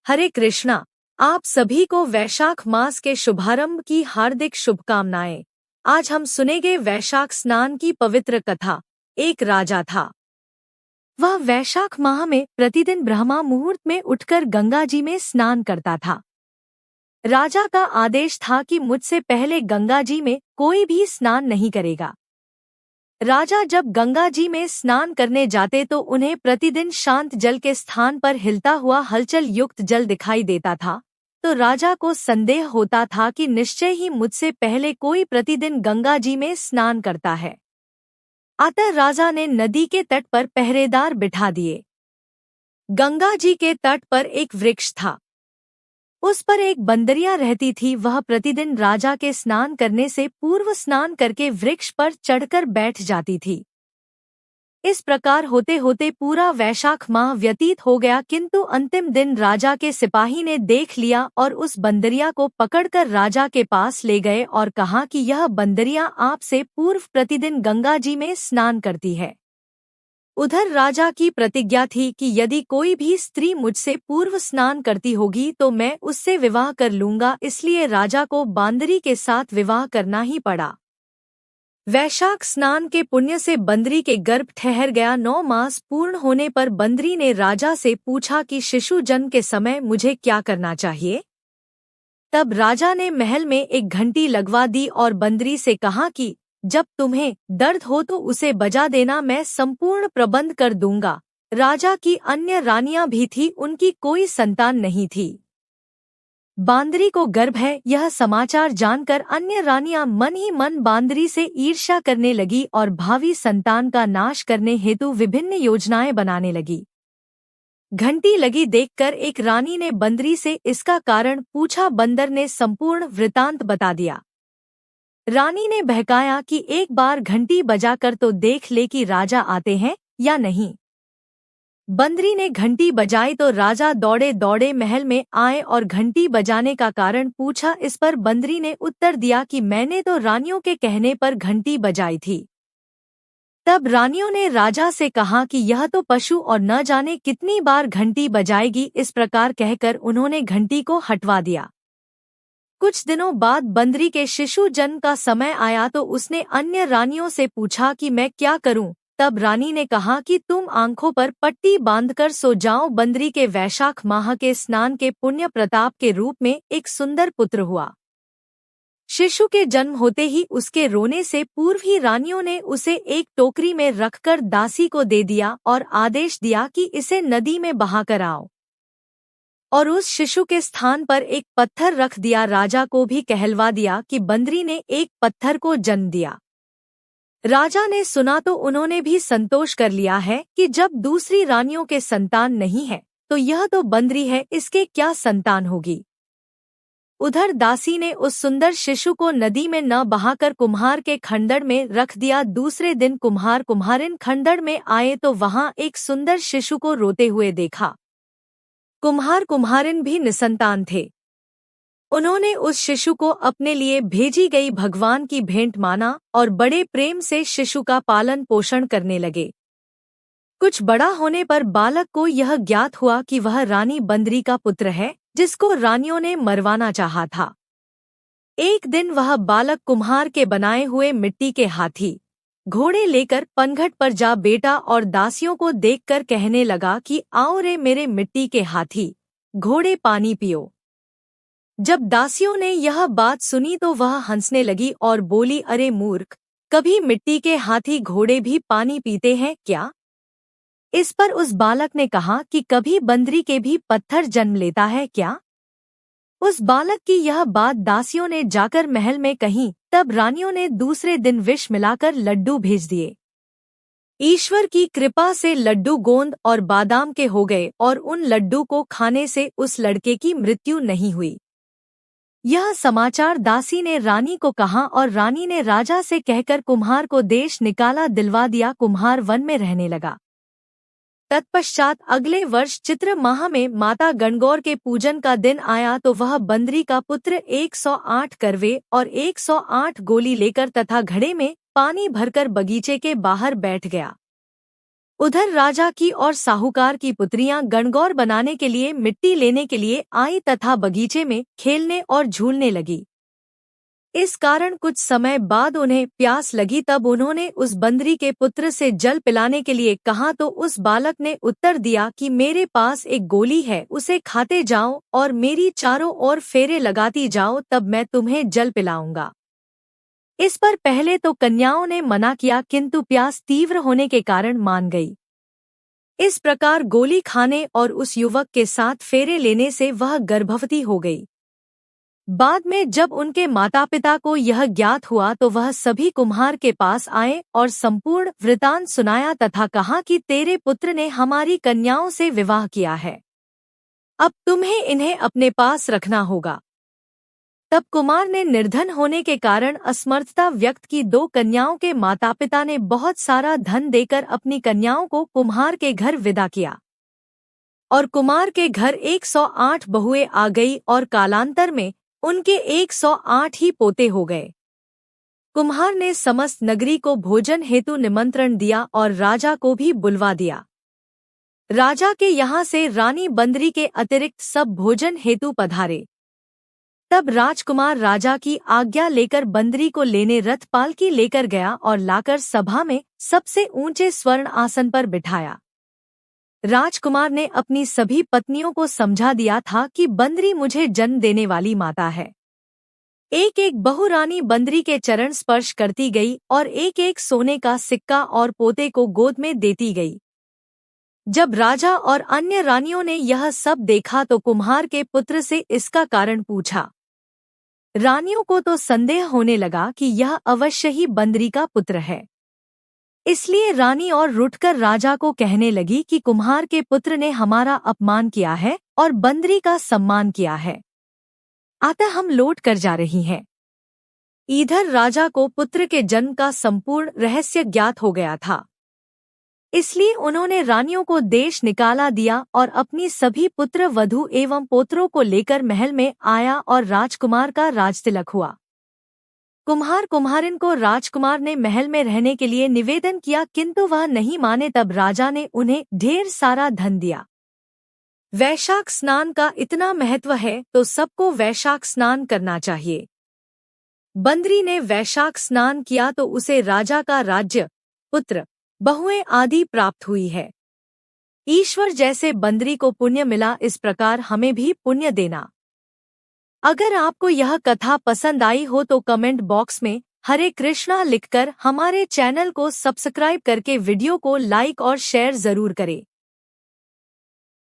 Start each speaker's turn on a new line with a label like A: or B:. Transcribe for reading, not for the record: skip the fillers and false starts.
A: हरे कृष्णा। आप सभी को वैशाख मास के शुभारंभ की हार्दिक शुभकामनाएं। आज हम सुनेंगे वैशाख स्नान की पवित्र कथा। एक राजा था। वह वैशाख माह में प्रतिदिन ब्रह्मा मुहूर्त में उठकर गंगा जी में स्नान करता था। राजा का आदेश था कि मुझसे पहले गंगा जी में कोई भी स्नान नहीं करेगा। राजा जब गंगा जी में स्नान करने जाते तो उन्हें प्रतिदिन शांत जल के स्थान पर हिलता हुआ हलचल युक्त जल दिखाई देता था। तो राजा को संदेह होता था कि निश्चय ही मुझसे पहले कोई प्रतिदिन गंगा जी में स्नान करता है। अतः राजा ने नदी के तट पर पहरेदार बिठा दिए। गंगा जी के तट पर एक वृक्ष था। उस पर एक बंदरिया रहती थी। वह प्रतिदिन राजा के स्नान करने से पूर्व स्नान करके वृक्ष पर चढ़कर बैठ जाती थी। इस प्रकार होते होते पूरा वैशाख माह व्यतीत हो गया, किंतु अंतिम दिन राजा के सिपाही ने देख लिया और उस बंदरिया को पकड़कर राजा के पास ले गए और कहा कि यह बंदरिया आपसे पूर्व प्रतिदिन गंगा जी में स्नान करती है। उधर राजा की प्रतिज्ञा थी कि यदि कोई भी स्त्री मुझसे पूर्व स्नान करती होगी तो मैं उससे विवाह कर लूंगा। इसलिए राजा को बांदरी के साथ विवाह करना ही पड़ा। वैशाख स्नान के पुण्य से बंदरी के गर्भ ठहर गया। 9 मास पूर्ण होने पर बंदरी ने राजा से पूछा कि शिशु जन्म के समय मुझे क्या करना चाहिए। तब राजा ने महल में एक घंटी लगवा दी और बंदरी से कहा कि जब तुम्हें दर्द हो तो उसे बजा देना, मैं संपूर्ण प्रबंध कर दूंगा। राजा की अन्य रानियां भी थी, उनकी कोई संतान नहीं थी। बांदरी को गर्भ है यह समाचार जानकर अन्य रानियां मन ही मन बांदरी से ईर्ष्या करने लगी और भावी संतान का नाश करने हेतु विभिन्न योजनाएं बनाने लगी। घंटी लगी देखकर एक रानी ने बंदरी से इसका कारण पूछा। बंदर ने संपूर्ण वृतांत बता दिया। रानी ने बहकाया कि एक बार घंटी बजाकर तो देख ले कि राजा आते हैं या नहीं। बंदरी ने घंटी बजाई तो राजा दौड़े दौड़े महल में आए और घंटी बजाने का कारण पूछा। इस पर बंदरी ने उत्तर दिया कि मैंने तो रानियों के कहने पर घंटी बजाई थी। तब रानियों ने राजा से कहा कि यह तो पशु और न जाने कितनी बार घंटी बजाएगी। इस प्रकार कहकर उन्होंने घंटी को हटवा दिया। कुछ दिनों बाद बंदरी के शिशु जन्म का समय आया तो उसने अन्य रानियों से पूछा कि मैं क्या करूं। तब रानी ने कहा कि तुम आंखों पर पट्टी बांधकर सो जाओ। बंदरी के वैशाख माह के स्नान के पुण्य प्रताप के रूप में एक सुंदर पुत्र हुआ। शिशु के जन्म होते ही उसके रोने से पूर्व ही रानियों ने उसे एक टोकरी में रखकर दासी को दे दिया और आदेश दिया कि इसे नदी में बहाकर आओ, और उस शिशु के स्थान पर एक पत्थर रख दिया। राजा को भी कहलवा दिया कि बंदरी ने एक पत्थर को जन्म दिया। राजा ने सुना तो उन्होंने भी संतोष कर लिया है कि जब दूसरी रानियों के संतान नहीं है तो यह तो बंदरी है, इसके क्या संतान होगी। उधर दासी ने उस सुंदर शिशु को नदी में न बहाकर कुम्हार के खंडड़ में रख दिया। दूसरे दिन कुम्हार कुम्हारिन खंडड़ में आए तो वहां एक सुंदर शिशु को रोते हुए देखा। कुम्हार कुम्हारिन भी निसंतान थे। उन्होंने उस शिशु को अपने लिए भेजी गई भगवान की भेंट माना और बड़े प्रेम से शिशु का पालन पोषण करने लगे। कुछ बड़ा होने पर बालक को यह ज्ञात हुआ कि वह रानी बंदरी का पुत्र है, जिसको रानियों ने मरवाना चाहा था। एक दिन वह बालक कुम्हार के बनाए हुए मिट्टी के हाथी घोड़े लेकर पनघट पर जा बैठा और दासियों को देखकर कहने लगा कि आओ रे मेरे मिट्टी के हाथी घोड़े, पानी पियो। जब दासियों ने यह बात सुनी तो वह हंसने लगी और बोली, अरे मूर्ख, कभी मिट्टी के हाथी घोड़े भी पानी पीते हैं क्या। इस पर उस बालक ने कहा कि कभी बंदरी के भी पत्थर जन्म लेता है क्या। उस बालक की यह बात दासियों ने जाकर महल में कही। तब रानियों ने दूसरे दिन विष मिलाकर लड्डू भेज दिए। ईश्वर की कृपा से लड्डू गोंद और बादाम के हो गए और उन लड्डू को खाने से उस लड़के की मृत्यु नहीं हुई। यह समाचार दासी ने रानी को कहा और रानी ने राजा से कहकर कुम्हार को देश निकाला दिलवा दिया। कुम्हार वन में रहने लगा। तत्पश्चात अगले वर्ष चित्र माह में माता गणगौर के पूजन का दिन आया तो वह बंदरी का पुत्र 108 करवे और 108 गोली लेकर तथा घड़े में पानी भरकर बगीचे के बाहर बैठ गया। उधर राजा की और साहूकार की पुत्रियां गणगौर बनाने के लिए मिट्टी लेने के लिए आई तथा बगीचे में खेलने और झूलने लगी। इस कारण कुछ समय बाद उन्हें प्यास लगी, तब उन्होंने उस बंदरी के पुत्र से जल पिलाने के लिए कहा तो उस बालक ने उत्तर दिया कि मेरे पास एक गोली है, उसे खाते जाओ और मेरी चारों ओर फेरे लगाती जाओ, तब मैं तुम्हें जल पिलाऊंगा। इस पर पहले तो कन्याओं ने मना किया, किंतु प्यास तीव्र होने के कारण मान गई। इस प्रकार गोली खाने और उस युवक के साथ फेरे लेने से वह गर्भवती हो गई। बाद में जब उनके माता पिता को यह ज्ञात हुआ तो वह सभी कुम्हार के पास आए और संपूर्ण वृतांत सुनाया तथा कहा कि तेरे पुत्र ने हमारी कन्याओं से विवाह किया है, अब तुम्हें इन्हें अपने पास रखना होगा। तब कुमार ने निर्धन होने के कारण असमर्थता व्यक्त की। 2 कन्याओं के माता पिता ने बहुत सारा धन देकर अपनी कन्याओं को कुम्हार के घर विदा किया और कुमार के घर 108 बहुएं आ गई और कालांतर में उनके 108 ही पोते हो गए। कुम्हार ने समस्त नगरी को भोजन हेतु निमंत्रण दिया और राजा को भी बुलवा दिया। राजा के यहाँ से रानी बंदरी के अतिरिक्त सब भोजन हेतु पधारे। तब राजकुमार राजा की आज्ञा लेकर बंदरी को लेने रथ पालकी लेकर गया और लाकर सभा में सबसे ऊंचे स्वर्ण आसन पर बिठाया। राजकुमार ने अपनी सभी पत्नियों को समझा दिया था कि बंदरी मुझे जन्म देने वाली माता है। एक एक बहू रानी बंदरी के चरण स्पर्श करती गई और एक एक सोने का सिक्का और पोते को गोद में देती गई। जब राजा और अन्य रानियों ने यह सब देखा तो कुम्हार के पुत्र से इसका कारण पूछा। रानियों को तो संदेह होने लगा कि यह अवश्य ही बंदरी का पुत्र है। इसलिए रानी और रुठकर राजा को कहने लगी कि कुम्हार के पुत्र ने हमारा अपमान किया है और बंदरी का सम्मान किया है, अतः हम लौट कर जा रही हैं। इधर राजा को पुत्र के जन्म का संपूर्ण रहस्य ज्ञात हो गया था, इसलिए उन्होंने रानियों को देश निकाला दिया और अपनी सभी पुत्र वधू एवं पोत्रों को लेकर महल में आया और राजकुमार का राजतिलक हुआ। कुम्हार कुम्हारिन को राजकुमार ने महल में रहने के लिए निवेदन किया, किंतु वह नहीं माने। तब राजा ने उन्हें ढेर सारा धन दिया। वैशाख स्नान का इतना महत्व है तो सबको वैशाख स्नान करना चाहिए। बंदरी ने वैशाख स्नान किया तो उसे राजा का राज्य, पुत्र, बहुएं आदि प्राप्त हुई है। ईश्वर जैसे बंदरी को पुण्य मिला, इस प्रकार हमें भी पुण्य देना। अगर आपको यह कथा पसंद आई हो तो कमेंट बॉक्स में हरे कृष्णा लिखकर हमारे चैनल को सब्सक्राइब करके वीडियो को लाइक और शेयर जरूर करें।